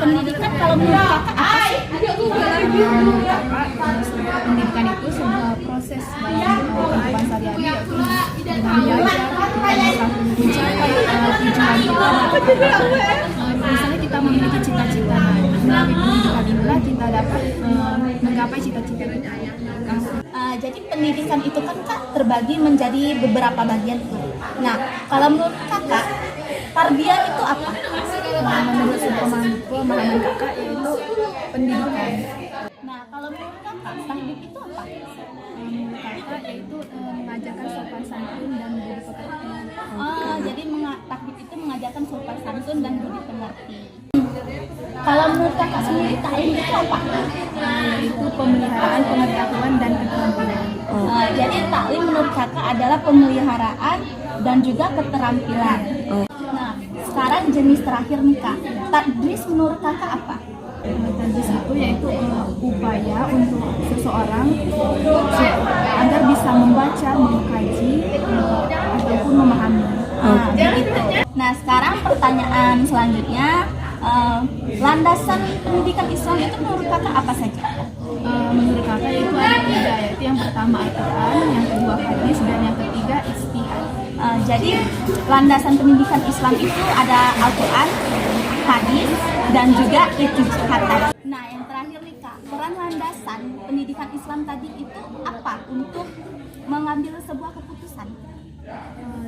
pendidikan kalau menurut kakak apa sih? Pendidikan itu sebuah proses dalam kehidupan sehari-hari, yaitu dengan belajar kita bisa mencapai tujuan kita. Misalnya kita memiliki cita-cita, melalui pendidikan inilah kita dapat menggapai cita-cita kita. Jadi pendidikan itu kan Kak terbagi menjadi beberapa bagian tuh. Nah, kalau menurut kakak tarbiyah itu apa? Menurut pemahaman kakak yaitu pendidikan. Nah, kalau menurut kakak tahdib itu apa? Menurut kakak yaitu mengajarkan sopan santun dan budi pekerti. Jadi tahdib itu mengajarkan sopan santun dan budi pekerti. Kalau menurut kakak sendiri taklim itu apa? Yaitu pemeliharaan pengetahuan dan keterampilan. Jadi taklim menurut kakak adalah pemeliharaan dan juga keterampilan. Nah, sekarang jenis terakhir nih Kak. Tadris menurut kakak apa? Tadris itu yaitu upaya untuk seseorang agar bisa membaca, mengkaji, ataupun memahami. Begitu. Nah, sekarang pertanyaan selanjutnya, landasan pendidikan Islam itu menurut kakak apa saja? Menurut kakak itu ada 3, yaitu yang pertama Al-Quran, yang kedua hadis, dan yang ketiga ijtihad. Jadi landasan pendidikan Islam itu ada Al-Quran, hadis, dan juga ijtihad. Nah, yang terakhir nih Kak, peran landasan pendidikan Islam tadi itu apa untuk mengambil sebuah keputusan?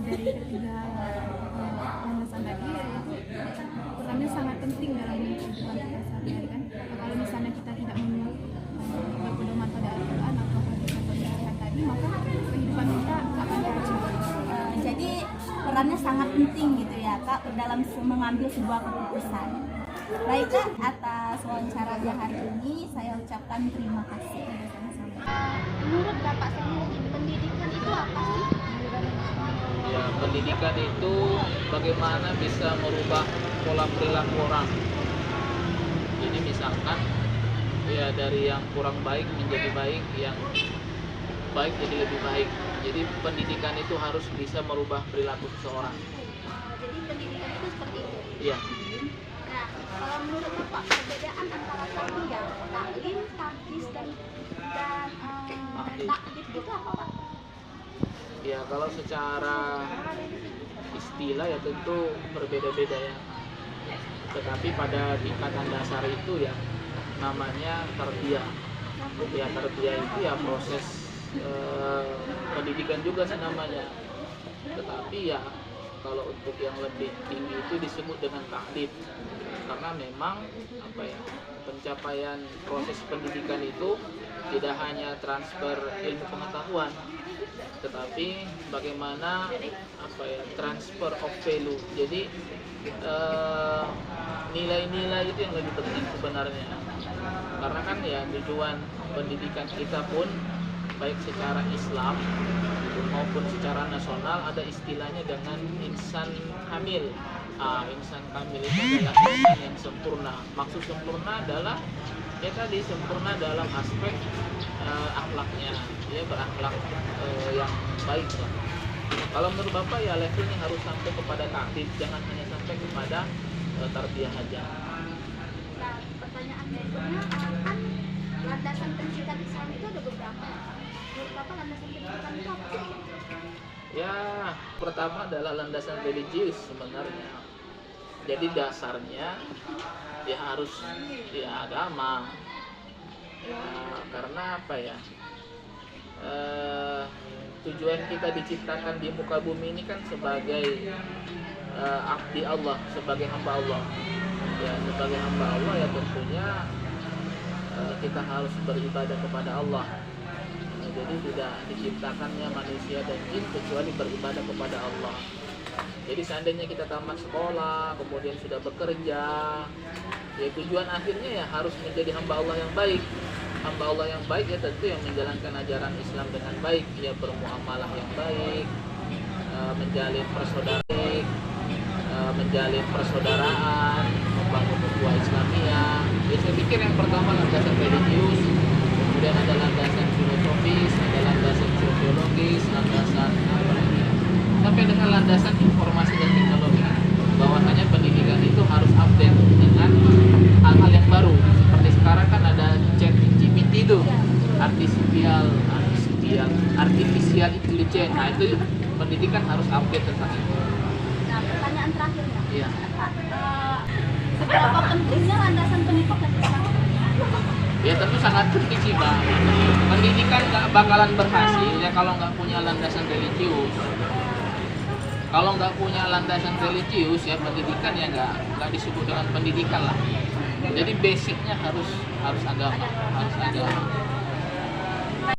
Dari ketiga landasan tadi yaitu perannya sangat penting dalam kehidupan kita sehari-hari kan. Kalau misalnya kita tidak berpedoman pada Al-Quran atau hadis atau ijtihad tadi, maka kehidupan kita akan kacau. Jadi perannya sangat penting gitu ya Kak dalam mengambil sebuah keputusan. Baik Kak, atas wawancaranya hari ini saya ucapkan terima kasih. Menurut Bapak sendiri pendidikan itu apa sih? Ya, pendidikan itu bagaimana bisa merubah pola perilaku orang. Jadi misalkan ya dari yang kurang baik menjadi baik, yang baik jadi lebih baik. Jadi pendidikan itu harus bisa merubah perilaku seseorang. Jadi pendidikan itu seperti itu. Iya. Nah, kalau menurut Bapak perbedaan antara tarbiyah, taklim, tahdis dan takdib itu apa Pak? Ya, kalau secara istilah ya tentu berbeda-beda ya. Tetapi pada tingkatan dasar itu ya namanya tarbiyah. Ya, tarbiyah itu ya proses pendidikan juga sih namanya. Tetapi ya kalau untuk yang lebih tinggi itu disebut dengan takdib. Karena memang apa ya, pencapaian proses pendidikan itu tidak hanya transfer ilmu pengetahuan, tetapi bagaimana apa ya, transfer of value. Jadi nilai-nilai itu yang lebih penting sebenarnya. Karena kan ya tujuan pendidikan kita pun baik secara Islam maupun secara nasional ada istilahnya dengan insan kamil. Insan kamil itu adalah insan yang sempurna. Maksud sempurna adalah ya tadi sempurna dalam aspek akhlaknya, dia berakhlak yang baik lah. Kalau menurut Bapak ya levelnya harus sampai kepada takdib, jangan hanya sampai kepada tarbiyah aja. Nah, pertanyaan berikutnya kan landasan pendidikan Islam itu ada beberapa. Menurut Bapak landasan pendidikan itu apa sih? Ya, pertama adalah landasan religius sebenarnya. Jadi dasarnya ya harus ya agama. Ya, karena apa ya? Tujuan kita diciptakan di muka bumi ini kan sebagai abdi Allah, sebagai hamba Allah. Ya, sebagai hamba Allah ya tentunya kita harus beribadah kepada Allah. Jadi tidak diciptakannya manusia dan jin kecuali beribadah kepada Allah. Jadi seandainya kita tamat sekolah, kemudian sudah bekerja, ya tujuan akhirnya ya harus menjadi hamba Allah yang baik. Hamba Allah yang baik ya tentu yang menjalankan ajaran Islam dengan baik, ya bermuamalah yang baik, menjalin persaudaraan, membangun ukhuwah Islamiyah. Ya, saya pikir yang pertama landasan religius, kemudian ada landasan filosofis, ada landasan sosiologis, landasan apa lagi, sampai dengan landasan informasi dan teknologi. Bahwasanya pendidikan itu harus update dengan hal artificial intelligence. Nah itu pendidikan harus update tentang itu. Nah, pertanyaan terakhir Kak. Iya. Seberapa pentingnya landasan pendidikan? Ya tentu sangat penting sih Bang. Pendidikan nggak bakalan berhasil ya kalau nggak punya landasan religius. Kalau nggak punya landasan religius ya pendidikan ya nggak disebut dengan pendidikan lah. Jadi basicnya harus agama, harus agama.